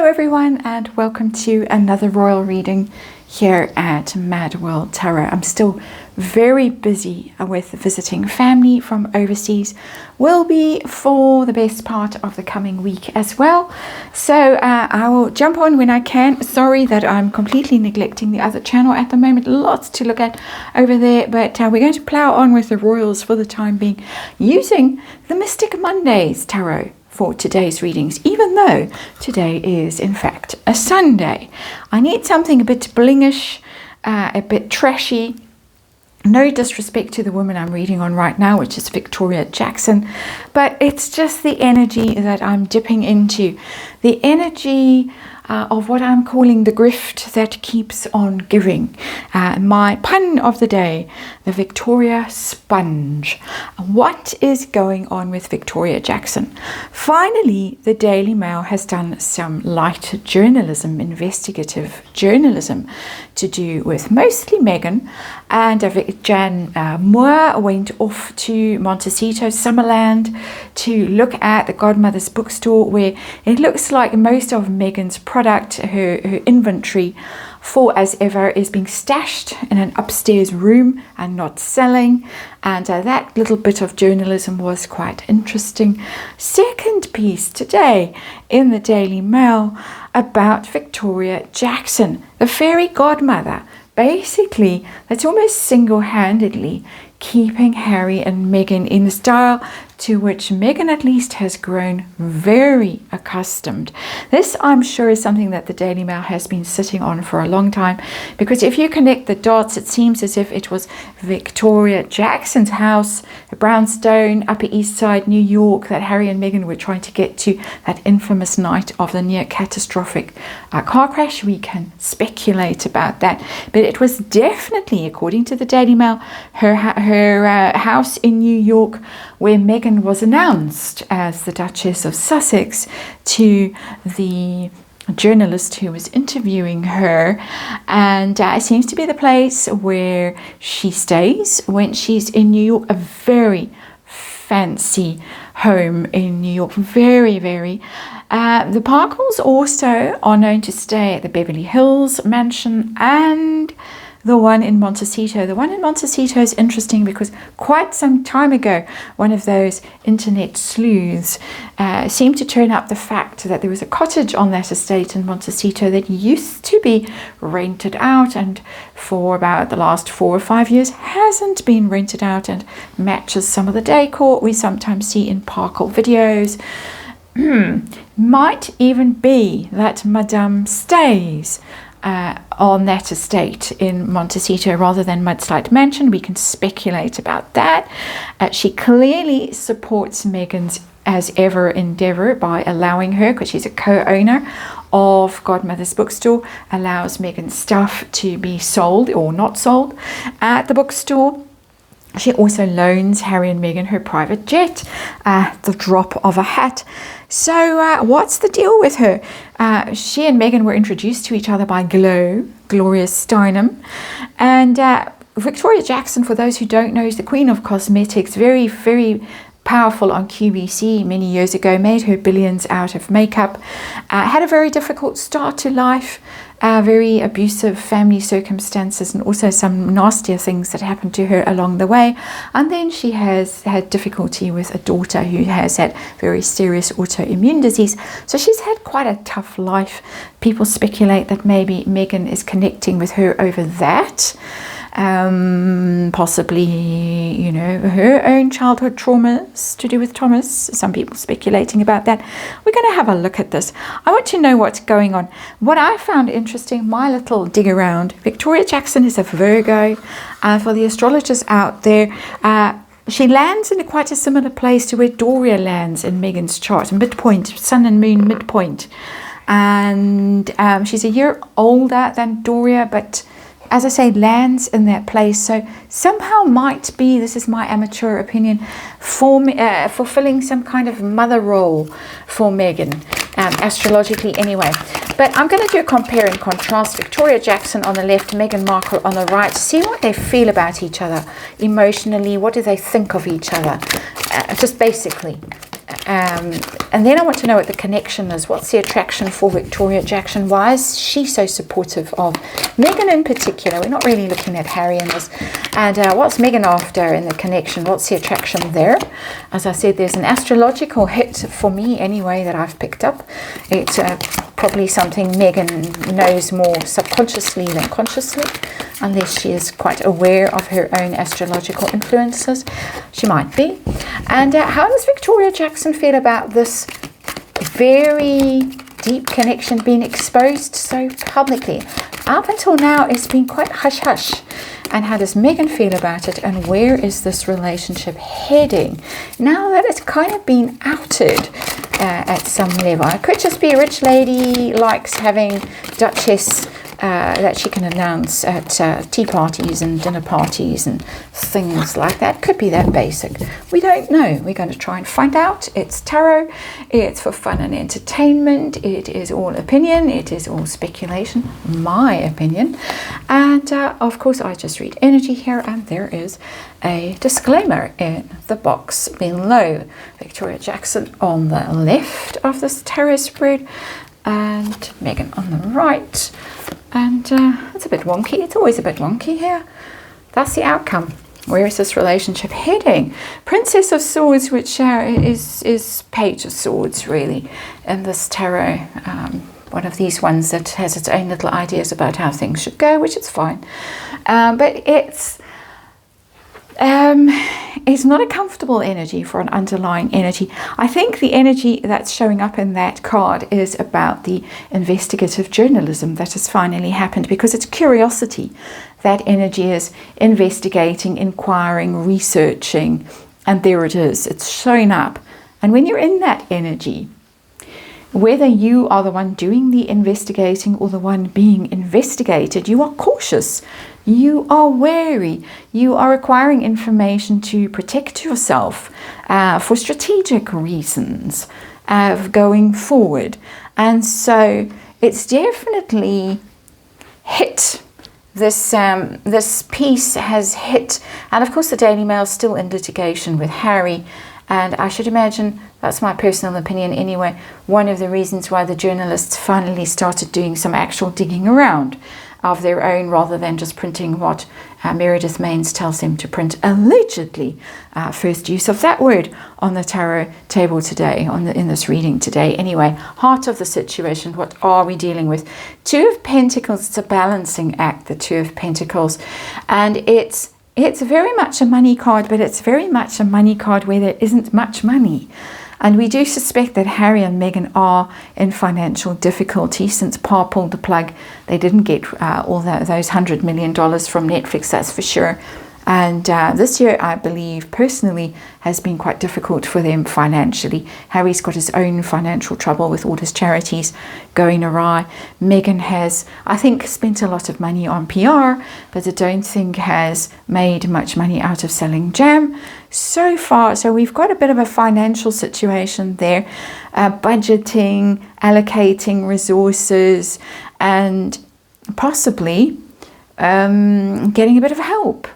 Hello everyone, and welcome to another royal reading here at MadWorldTarot. I'm still very busy with visiting family from overseas. Will be for the best part of the coming week as well. So I will jump on when I can. Sorry that I'm completely neglecting the other channel at the moment. Lots to look at over there, but we're going to plow on with the royals for the time being using the Mystic Mondays Tarot for today's readings, even though today is in fact a Sunday. I need something a bit blingish, a bit trashy. No disrespect to the woman I'm reading on right now, which is Victoria Jackson, but it's just the energy that I'm dipping into. The energy of what I'm calling the grift that keeps on giving. My pun of the day, the Victoria Sponge. What is going on with Victoria Jackson? Finally, the Daily Mail has done some light journalism, investigative journalism, to do with mostly Meghan, and Jan Moore went off to Montecito, Summerland, to look at the Godmother's bookstore, where it looks like most of Meghan's product, her inventory, for as ever, is being stashed in an upstairs room and not selling. And that little bit of journalism was quite interesting. Second piece today in the Daily Mail about Victoria Jackson, the fairy godmother, basically that's almost single-handedly keeping Harry and Meghan in the style to which Meghan at least has grown very accustomed. This, I'm sure, is something that the Daily Mail has been sitting on for a long time, because if you connect the dots, it seems as if it was Victoria Jackson's house, a brownstone, Upper East Side, New York, that Harry and Meghan were trying to get to, that infamous night of the near catastrophic car crash. We can speculate about that, but it was definitely, according to the Daily Mail, her house in New York, where Meghan was announced as the Duchess of Sussex to the journalist who was interviewing her, and it seems to be the place where she stays when she's in New York. A very fancy home in New York, very, very. The Parkles also are known to stay at the Beverly Hills mansion and the one in Montecito. The one in Montecito is interesting because quite some time ago, one of those internet sleuths seemed to turn up the fact that there was a cottage on that estate in Montecito that used to be rented out, and for about the last 4 or 5 years hasn't been rented out, and matches some of the decor we sometimes see in Parkle videos. Might even be that Madame stays on that estate in Montecito rather than Mudslide Mansion. We can speculate about that. She clearly supports Meghan's as ever endeavor by allowing her, because she's a co-owner of Godmother's bookstore, allows Meghan's stuff to be sold or not sold at the bookstore. She also loans Harry and Meghan her private jet at the drop of a hat. So what's the deal with her? She and Meghan were introduced to each other by Gloria Steinem. And Victoria Jackson, for those who don't know, is the queen of cosmetics, very, very powerful on QVC many years ago, made her billions out of makeup, had a very difficult start to life, very abusive family circumstances, and also some nastier things that happened to her along the way. And then she has had difficulty with a daughter who has had very serious autoimmune disease. So she's had quite a tough life. People speculate that maybe Meghan is connecting with her over that. Possibly, you know, her own childhood traumas to do with Thomas. Some people speculating about that. We're going to have a look at this. I want to know what's going on. What I found interesting, my little dig around, Victoria Jackson is a Virgo. For the astrologers out there, she lands in quite a similar place to where Doria lands in Meghan's chart, midpoint, sun and moon midpoint. And she's a year older than Doria, but as I say, lands in that place. So somehow might be, this is my amateur opinion, fulfilling some kind of mother role for Meghan, astrologically anyway. But I'm going to do a compare and contrast. Victoria Jackson on the left, Meghan Markle on the right. See what they feel about each other emotionally. What do they think of each other? Just basically. And then I want to know what the connection is. What's the attraction for Victoria Jackson? Why is she so supportive of Meghan in particular? We're not really looking at Harry in this. And what's Meghan after in the connection? What's the attraction there? As I said, there's an astrological hit for me anyway that I've picked up. It's probably something Meghan knows more subconsciously than consciously, unless she is quite aware of her own astrological influences. She might be. And how does Victoria Jackson feel about this very deep connection being exposed so publicly? Up until now, it's been quite hush-hush. And how does Meghan feel about it? And where is this relationship heading now that it's kind of been outed at some level? It could just be a rich lady likes having Duchess that she can announce at tea parties and dinner parties and things like that. Could be that basic. We don't know. We're going to try and find out. It's tarot. It's for fun and entertainment. It is all opinion. It is all speculation. My opinion. And of course, I just read energy here, and there is a disclaimer in the box below. Victoria Jackson on the left of this tarot spread, and Meghan on the right. And it's a bit wonky. It's always a bit wonky here. That's the outcome. Where is this relationship heading? Princess of Swords, which is Page of Swords, really, in this tarot. One of these ones that has its own little ideas about how things should go, which is fine. But it's not a comfortable energy for an underlying energy. I think the energy that's showing up in that card is about the investigative journalism that has finally happened, because it's curiosity. That energy is investigating, inquiring, researching, and there it is. It's showing up. And when you're in that energy, whether you are the one doing the investigating or the one being investigated, you are cautious, you are wary, you are acquiring information to protect yourself for strategic reasons of going forward. And so it's definitely hit. This piece has hit. And of course the Daily Mail is still in litigation with Harry. And I should imagine, that's my personal opinion anyway, one of the reasons why the journalists finally started doing some actual digging around of their own, rather than just printing what Meredith Maines tells them to print, allegedly. First use of that word on the tarot table today, in this reading today. Anyway, heart of the situation, what are we dealing with? Two of Pentacles, it's a balancing act, the Two of Pentacles. And it's very much a money card, but it's very much a money card where there isn't much money. And we do suspect that Harry and Meghan are in financial difficulty since Pa pulled the plug. They didn't get all those $100 million from Netflix, that's for sure. And this year, I believe, personally, has been quite difficult for them financially. Harry's got his own financial trouble with all his charities going awry. Meghan has, I think, spent a lot of money on PR, but I don't think has made much money out of selling jam so far. So we've got a bit of a financial situation there, budgeting, allocating resources, and possibly getting a bit of help.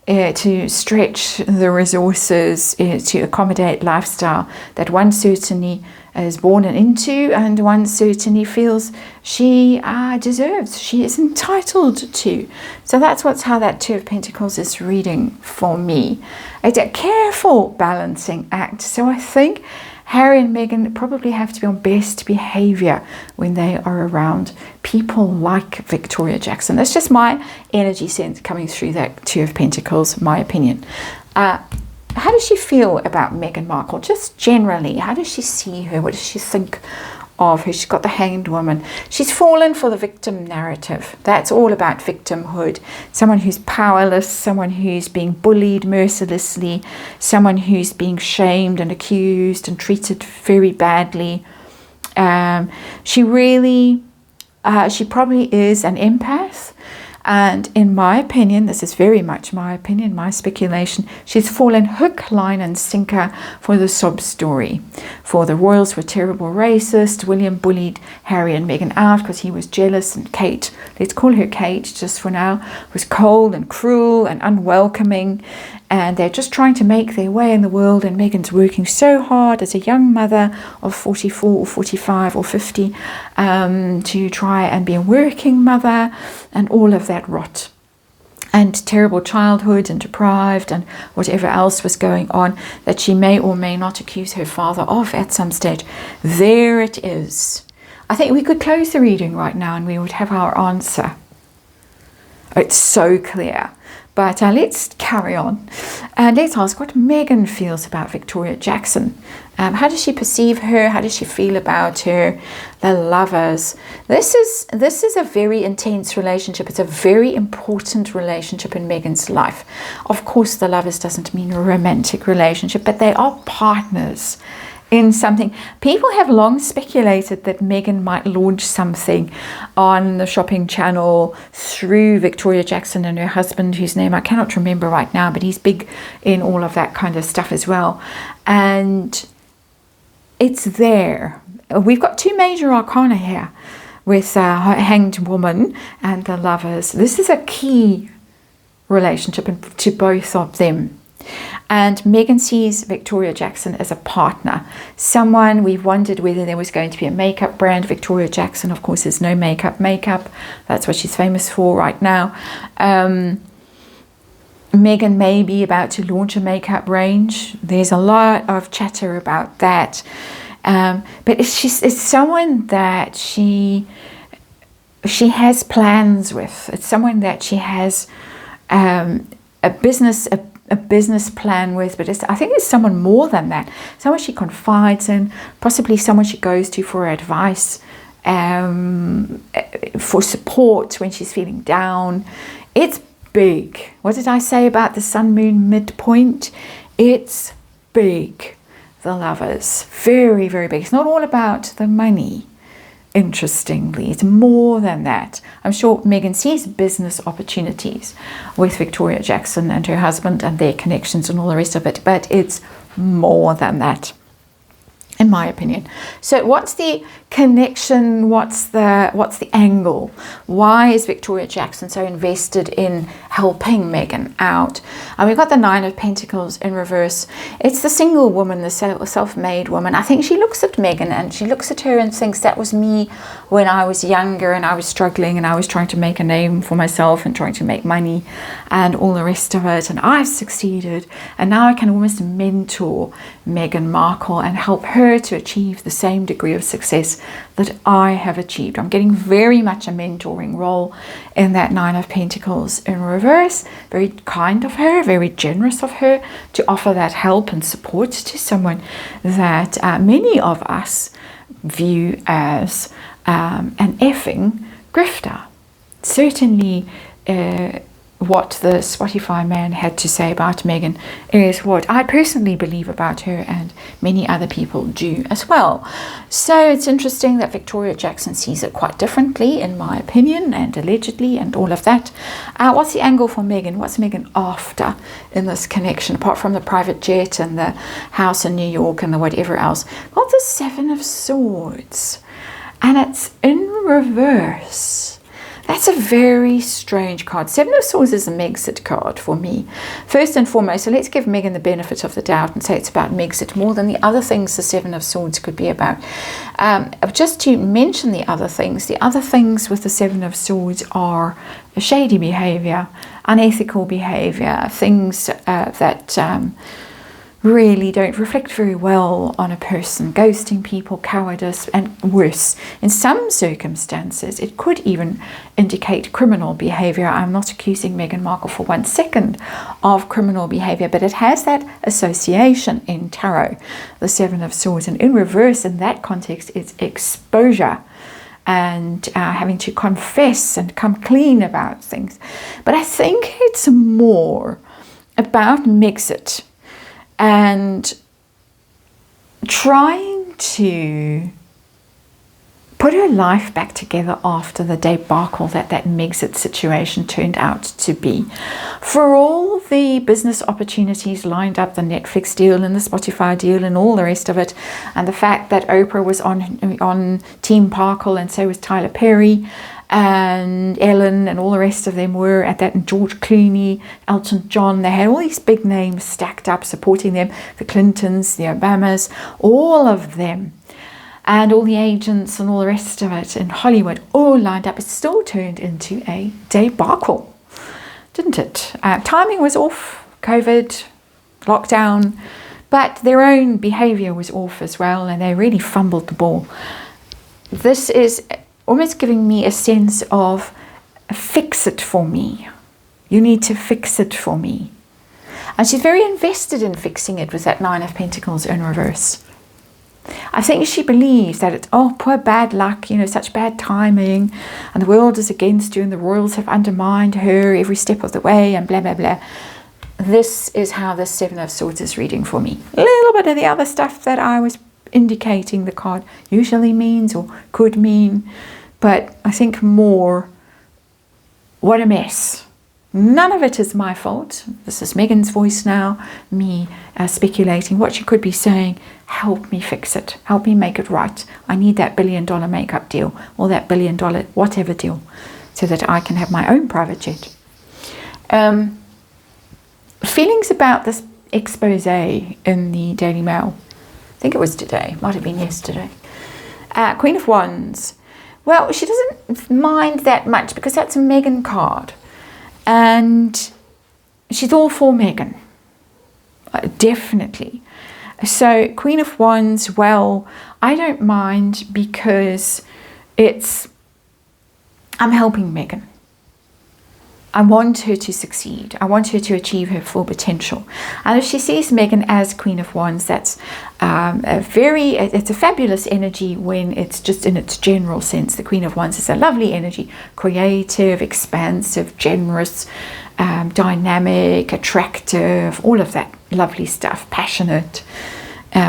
To stretch the resources to accommodate lifestyle that one certainly is born into, and one certainly feels she deserves, she is entitled to. So that's how that Two of Pentacles is reading for me. It's a careful balancing act. So I think Harry and Meghan probably have to be on best behavior when they are around people like Victoria Jackson. That's just my energy sense coming through that Two of Pentacles, my opinion. How does she feel about Meghan Markle? Just generally, how does she see her? What does she think of her? She's got the Hanged Woman. She's fallen for the victim narrative. That's all about victimhood. Someone who's powerless, someone who's being bullied mercilessly, someone who's being shamed and accused and treated very badly. She probably is an empath. And in my opinion, this is very much my opinion, my speculation, she's fallen hook, line and sinker for the sob story. For the royals were terrible racist. William bullied Harry and Meghan out because he was jealous, and Kate, let's call her Kate just for now, was cold and cruel and unwelcoming. and they're just trying to make their way in the world, and Meghan's working so hard as a young mother of 44 or 45 or 50 to try and be a working mother and all of that rot. And terrible childhood and deprived and whatever else was going on that she may or may not accuse her father of at some stage. There it is. I think we could close the reading right now and we would have our answer. It's so clear. But let's carry on. And let's ask what Meghan feels about Victoria Jackson. How does she perceive her? How does she feel about her? The lovers. This is a very intense relationship. It's a very important relationship in Meghan's life. Of course, the lovers doesn't mean a romantic relationship, but they are partners in something. People have long speculated that Meghan might launch something on the shopping channel through Victoria Jackson and her husband, whose name I cannot remember right now, but he's big in all of that kind of stuff as well. And it's there. We've got two major arcana here with Hanged Woman and the lovers. This is a key relationship to both of them. And Meghan sees Victoria Jackson as a partner, someone. We've wondered whether there was going to be a makeup brand. Victoria Jackson, of course, is no makeup. That's what she's famous for right now. Meghan may be about to launch a makeup range. There's a lot of chatter about that. But it's someone that she has plans with. It's someone that she has a business plan with, but I think it's someone more than that. Someone she confides in, possibly someone she goes to for advice, for support when she's feeling down. It's big. What did I say about the sun moon midpoint? It's big. The lovers. Very, very big. It's not all about the money. Interestingly, it's more than that. I'm sure Meghan sees business opportunities with Victoria Jackson and her husband and their connections and all the rest of it, but it's more than that, in my opinion. So what's the connection? What's the angle? Why is Victoria Jackson so invested in helping Meghan out? And we've got the Nine of Pentacles in reverse. It's the single woman, the self-made woman. I think she looks at Meghan and she looks at her and thinks, that was me when I was younger and I was struggling and I was trying to make a name for myself and trying to make money and all the rest of it, and I've succeeded, and now I can almost mentor Meghan Markle and help her to achieve the same degree of success that I have achieved. I'm getting very much a mentoring role in that Nine of Pentacles in reverse. Very kind of her, very generous of her to offer that help and support to someone that many of us view as an effing grifter. Certainly what the Spotify man had to say about Meghan is what I personally believe about her, and many other people do as well. So it's interesting that Victoria Jackson sees it quite differently, in my opinion, and allegedly, and all of that. What's the angle for Meghan? What's Meghan after in this connection, apart from the private jet and the house in New York and the whatever else? Well, the Seven of Swords, and it's in reverse. That's a very strange card. Seven of Swords is a Megxit card for me. First and foremost, so let's give Meghan the benefit of the doubt and say it's about Megxit more than the other things the Seven of Swords could be about. Just to mention the other things with the Seven of Swords are shady behavior, unethical behavior, things that really don't reflect very well on a person, ghosting people, cowardice, and worse. In some circumstances, it could even indicate criminal behavior. I'm not accusing Meghan Markle for 1 second of criminal behavior, but it has that association in tarot, the Seven of Swords. And in reverse, in that context, it's exposure and having to confess and come clean about things. But I think it's more about Megxit and trying to put her life back together after the debacle that Megxit situation turned out to be. For all the business opportunities lined up, the Netflix deal and the Spotify deal and all the rest of it, and the fact that Oprah was on Team Parkle and so was Tyler Perry, and Ellen and all the rest of them were at that, and George Clooney, Elton John, they had all these big names stacked up supporting them, the Clintons, the Obamas, all of them, and all the agents and all the rest of it in Hollywood, all lined up. It still turned into a debacle, didn't it? Timing was off, COVID, lockdown, but their own behavior was off as well, and they really fumbled the ball. This is almost giving me a sense of fix it for me. You need to fix it for me. And she's very invested in fixing it with that Nine of Pentacles in reverse. I think she believes that it's, oh, poor bad luck, you know, such bad timing, and the world is against you, and the royals have undermined her every step of the way, and blah, blah, blah. This is how the Seven of Swords is reading for me. A little bit of the other stuff that I was indicating the card usually means or could mean, but I think more, what a mess. None of it is my fault. This is Meghan's voice now, me speculating what she could be saying. Help me fix it. Help me make it right. I need that $1 billion makeup deal, or that $1 billion whatever deal, so that I can have my own private jet. Feelings about this expose in the Daily Mail. I think it was today, might have been yesterday. Queen of Wands. Well, she doesn't mind that much because that's a Meghan card. And she's all for Meghan. Definitely. So Queen of Wands, well, I don't mind because I'm helping Meghan. I want her to succeed. I want her to achieve her full potential. And if she sees Meghan as Queen of Wands, that's it's a fabulous energy when it's just in its general sense. The Queen of Wands is a lovely energy, creative, expansive, generous, dynamic, attractive, all of that lovely stuff, passionate,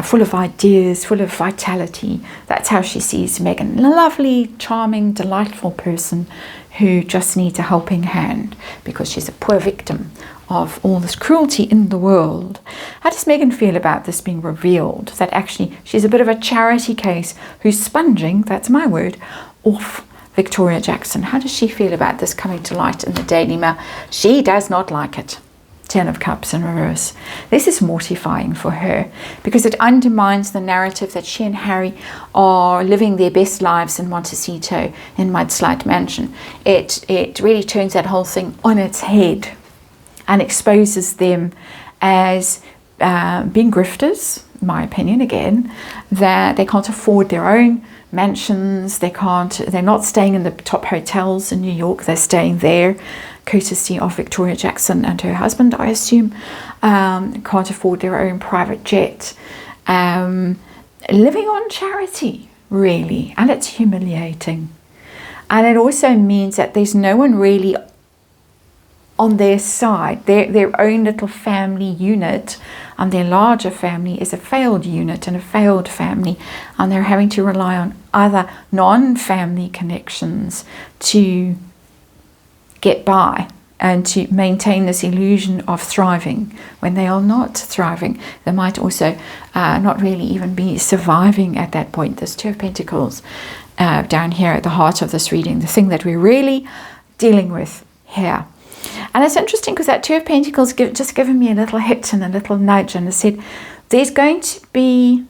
full of ideas, full of vitality. That's how she sees Meghan. A lovely, charming, delightful person who just needs a helping hand because she's a poor victim of all this cruelty in the world. How does Meghan feel about this being revealed? That actually she's a bit of a charity case who's sponging, that's my word, off Victoria Jackson. How does she feel about this coming to light in the Daily Mail? She does not like it. Ten of Cups in reverse. This is mortifying for her because it undermines the narrative that she and Harry are living their best lives in Montecito in Mudslide Mansion. It really turns that whole thing on its head and exposes them as being grifters, in my opinion, again, that they can't afford their own mansions, they're not staying in the top hotels in New York, they're staying there courtesy of Victoria Jackson and her husband, I assume. Can't afford their own private jet, living on charity, really, and it's humiliating. And it also means that there's no one really on their side. Their own little family unit and their larger family is a failed unit and a failed family, and they're having to rely on other non-family connections to get by and to maintain this illusion of thriving when they are not thriving. They might also not really even be surviving at that point. There's Two of Pentacles down here at the heart of this reading, the thing that we're really dealing with here. And it's interesting because that Two of Pentacles just given me a little hit and a little nudge, and it said there's going to be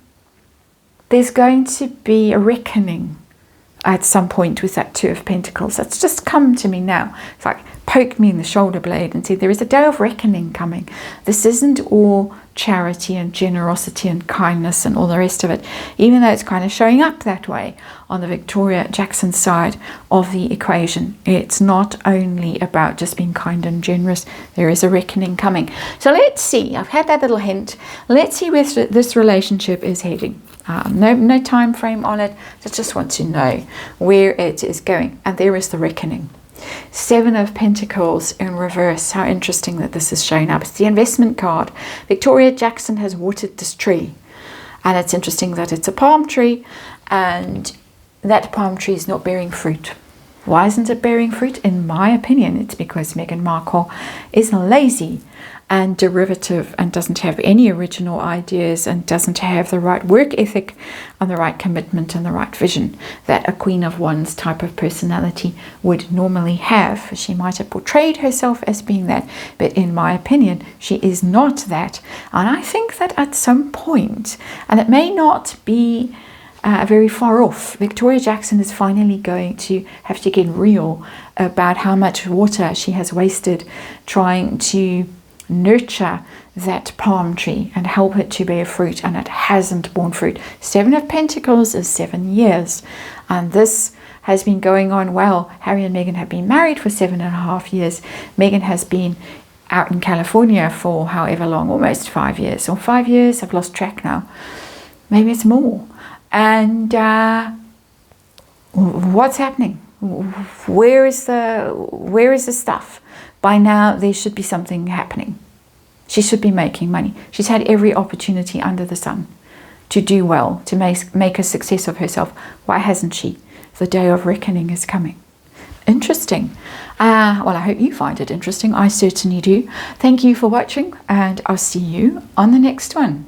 a reckoning at some point with that Two of Pentacles. That's just come to me now. It's like poke me in the shoulder blade and said there is a day of reckoning coming. This isn't all charity and generosity and kindness and all the rest of it, even though it's kind of showing up that way on the Victoria Jackson side of the equation. It's not only about just being kind and generous. There is a reckoning coming. So let's see. I've had that little hint. Let's see where this relationship is heading. No time frame on it. I just want to know where it is going. And there is the reckoning. Seven of Pentacles in reverse. How interesting that this is showing up. It's the investment card. Victoria Jackson has watered this tree. And it's interesting that it's a palm tree. And that palm tree is not bearing fruit. Why isn't it bearing fruit? In my opinion, it's because Meghan Markle is lazy and derivative and doesn't have any original ideas and doesn't have the right work ethic and the right commitment and the right vision that a Queen of Wands type of personality would normally have. She might have portrayed herself as being that, but in my opinion, she is not that. And I think that at some point, and it may not be very far off, Victoria Jackson is finally going to have to get real about how much water she has wasted trying to nurture that palm tree and help it to bear fruit, and it hasn't borne fruit. 7 of Pentacles is 7 years, and this has been going on well. Harry and Meghan have been married for 7.5 years. Meghan has been out in California for however long, almost 5 years, or 5 years, I've lost track now. Maybe it's more. And what's happening? Where is the stuff? By now, there should be something happening. She should be making money. She's had every opportunity under the sun to do well, to make a success of herself. Why hasn't she? The day of reckoning is coming. Interesting. Well, I hope you find it interesting. I certainly do. Thank you for watching, and I'll see you on the next one.